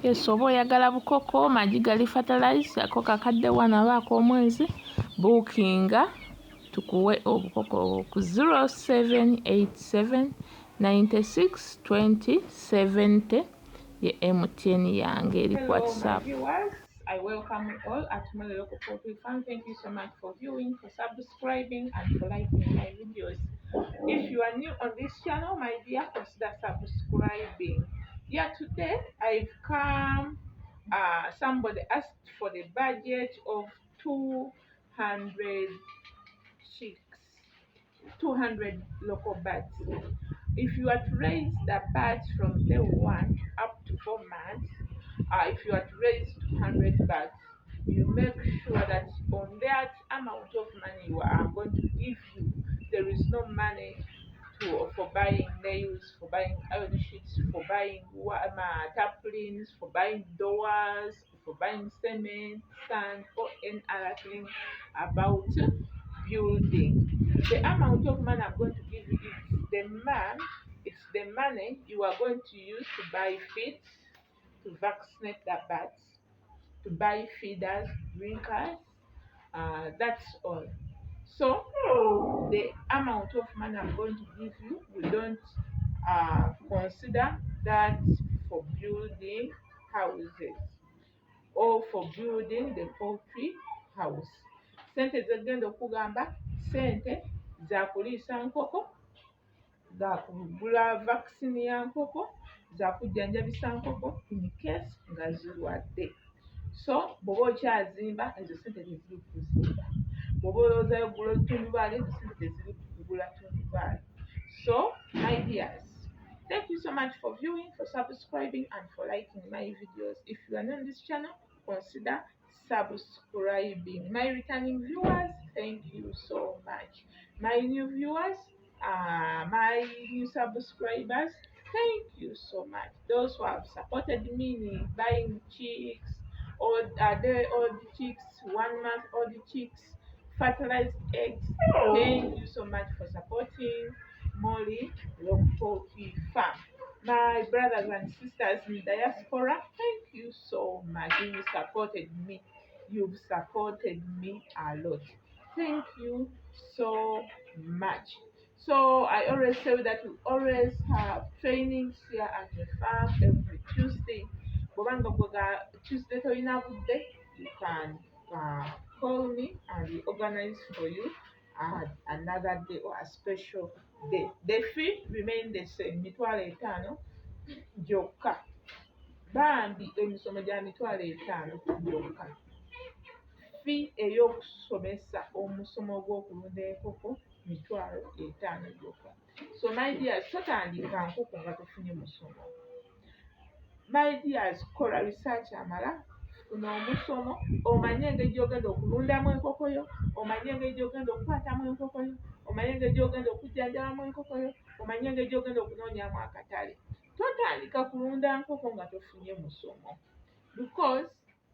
Yes, oba oyagala bukoko magi gali fertilize ako kakadde wano abaako omwezi bookinga tukuwe obukoko ku 0787 96 20 70 ye MTN yange eri ku WhatsApp. Hello, my viewers. I welcome you all at my local poultry farm. Thank you so much for viewing, for subscribing, and for liking my videos. If you are new on this channel, my dear, consider subscribing. Yeah, today I've come. Somebody asked for the budget of 200 chicks, 200 local birds. If you are to raise the birds from day 1 up to 4 months, if you are to raise 200 birds, you make sure that on that amount of money I'm going to give you, there is no money for buying nails, for buying iron sheets, for buying tarpaulins, for buying doors, for buying cement, sand, or any other thing about building. The amount of money I'm going to give you it's the money you are going to use to buy feed, to vaccinate the birds, to buy feeders, drinkers, that's all. So the amount of money I'm going to give you, we don't consider that for building houses or for building the poultry house. Sente zegenda okugamba sente za kuliisa nkoko, za kugula vaccine ya nkoko, za kujjanjabisa nkoko in case nga zirwadde. So bw'oba okyazimba ezo sente teziri kuzimba. Bw'oba olowoozayo okugula otundubaali ezo sente teziri kugula tundubaali. So my dears, thank you so much for viewing, for subscribing, and for liking my videos. If you are new on this channel, consider subscribing. My returning viewers, thank you so much. My new viewers, my new subscribers, thank you so much. Those who have supported me in buying chicks, or the chicks, 1 month old chicks, fertilized eggs, thank you so much for supporting Molly Local Poultry Farm. My brothers and sisters in diaspora, thank you so much. You supported me. You've supported me a lot. Thank you so much. So I always say that we always have trainings here at the farm every Tuesday. Tuesday you can call me and we organize for you another day or a special day. The fee remain the same, $5 gyokka. Bambi emisomo gya $5 gyokka. Fee ey'okusomesa omusomo gw'okulunda enkoko $5 gyokka. So my dears, totandika nkoko nga tofunye musomo. My dears, kola research amala, funa omusomo, omanye engeri gy'ogenda okulundamu enkoko yo, omanye engeri gy'ogenda okukwatamu enkoko yo, omanye engeri gy'ogenda okujjanjabamu enkoko yo, omanye engeri gy'ogenda okunoonyamu akatale. Totandika kulunda nkoko nga tofunye musomo, because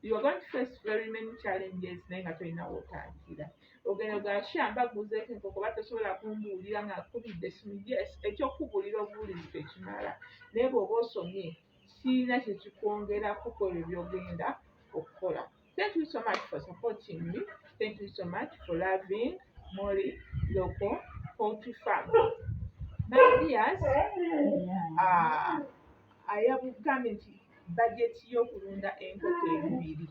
you are going to face very many challenges naye nga tolina w'otandikira. Ogenda ogasha mbaguzeeko enkoko batasobola kumbuulira nga nkubidde essimu. Yes, ekyokubuulira obuwulizi tekimala, naye bw'oba osomye kirina kye kikwongerako ku ebyo by'ogenda okukola. Thank you so much for supporting me. Thank you so much for loving Molly Local Poultry Farm. My dears, I have come into budget y'okulunda enkoko ebibiri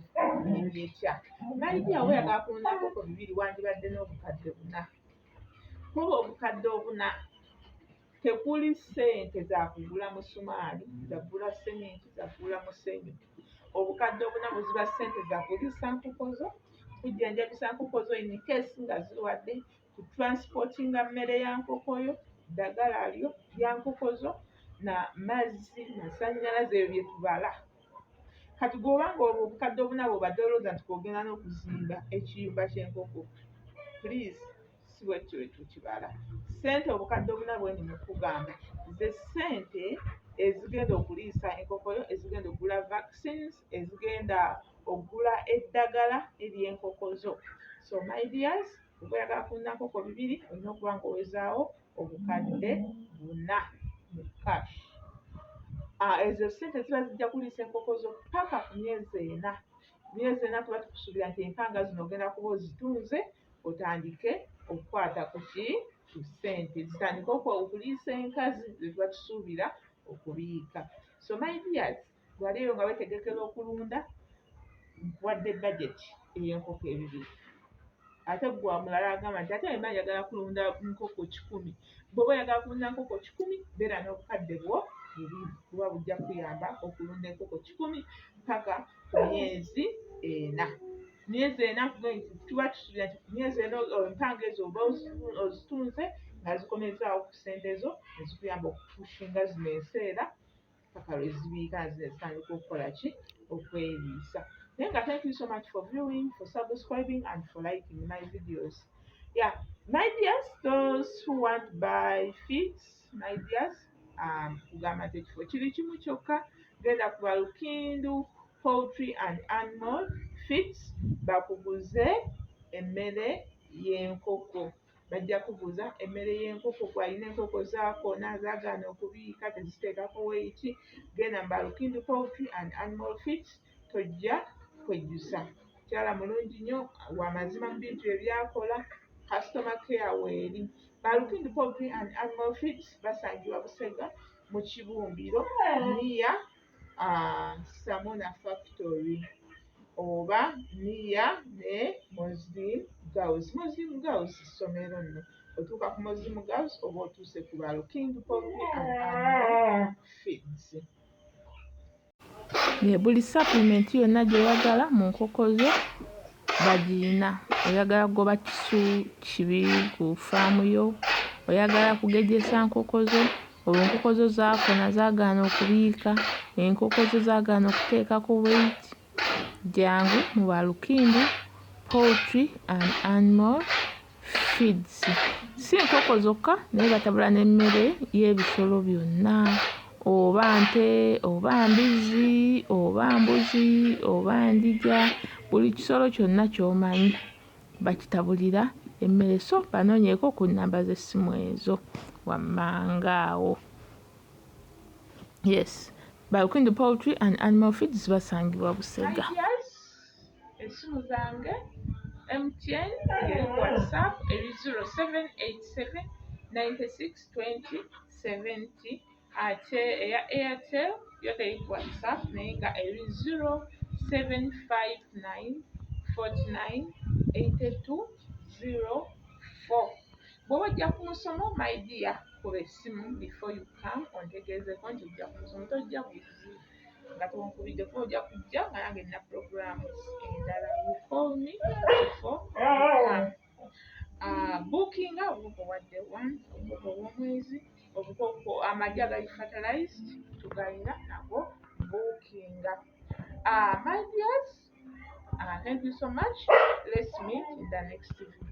etya. My dear, oyagala kulunda enkoko bibiri wandibadde n'obukadde 4. Kuba obukadde 4 tekuli ssente za kugula musumaali, za kugula sementi, za kugula musenyu. Obukadde 4 bwe ziba ssente za kuliisa nkoko zo, kujjanjabisa nkoko zo in case nga zirwadde, kutransportinga mmere ya nkoko yo, ddagala lyo lya nkoko zo, na mazzi, masannyalaze, ebyo bye tubala. Kati gw'obanga obwo obukadde 4 bw'obadde olowooza nti kwogenda n'okuzimba ekiyumba ky'enkoko, please si bwe tutyo bwe tukibala. Ssente obukadde 4 bwe ndi kugamba ze ssente ezigenda okuliisa enkoko yo, ezigenda okugula vaccines, ezigenda okugula eddagala ery'enkoko zo. So my dears, bwe oyagala kulunda nkoko bibiri olina okuba ng'owezaawo obukadde 4 mu cash. ezo ssente ziba zijja kuliisa enkoko zo paka ku myezi 4 tuba tukusuubira nti empanga zino ogenda kuba ozitunze otandike okukwata ku ssente zitandike okuliisa enkazi zetuba tusuubira okubiika. So my dears, gwaliyo nga weetegekera okulunda, nkuwadde budget ey'enkoko 2. Ate gwa mulala agamba nti ate mba njagala kulunda nkoko 100. Bw'oba oyagala kulunda nkoko 100 beera n'obukadde bwo 2 kuba bujja kuyamba okulunda enkoko 100 paka ku myezi 4. Myezi 4 tuba tusuubira nti ku myezi 4 empanga ezo oba ozitunze nga zikomezaawo ku ssente zo ezikuyamba okupushinga zino enseera paka lwe zibiika nga zitandika okukola ki? Okweriisa. Naye nga thank you so much for viewing, for subscribing and for liking my videos. Yeah, my dears, those who want to buy feeds, my dears, kugamba nti ekifo kiri kimu kyokka, genda ku Balukindu Poultry and Animal Feeds bakuguze emmere y'enkoko. Bajja kuguza emmere y'enkoko gw'alina enkoko zaakona zaagaana okubiika teziteekako weeyiti, genda mu Balukindu Poultry and Animal Feeds tojja kwejjusa. Mukyala mulungi nnyo, wa mazima mu bintu ebyakola, customer care weeri. Balukindu Poultry and Animal Feeds basangibwa Busega mu Kibumbiro niya Samona Factory oba niya ne Muslim Girls. Muslim Girls ssomero nno. Otuuka ku Muslim Girls oba otuuse ku Balukindu Poultry and Animal Feeds. Buli supplement yonna gy'oyagala mu nkoko zo bagirina. Oyagala goba kisu kibi ku faamu yo, oyagala kugejjesa nkoko zo, olwo enkoko zo zaakona zaagaana okubiika, enkoko zo zaagaana okuteekako weight, jangu mu Balukindu Poultry and Animal Feeds. Si nkoko zokka naye batabula n'emmere y'ebisolo byonna, oba nte, oba mbizzi, oba mbuzi, oba ndiga, buli kisolo kyonna ky'omanyi bakitabulira emmere. So banoonyeeko ku nnamba z'essimu ezo wammanga awo. Yes, Balukindu Poultry and Animal Feeds basangibwa Busega. Essimu zange MTN eri WhatsApp eri 0787 96 20 70, ate eya Airtel yo teri WhatsApp naye nga eri 0759 49 82 04. Bw'oba ojja ku musomo my dear, kuba essimu before you come ontegeezeko nti ojja ku musomo, tojja buzzi nga tonkubidde kuba ojja kujja nga nange nina programs endala. You call me before you come. Bookinga obukopo bwa day 1, obukopo obw'omwezi, obukopo amagi agali fertilized tugalina nago bookinga. My dears, thank you so much. Let's meet in the next video.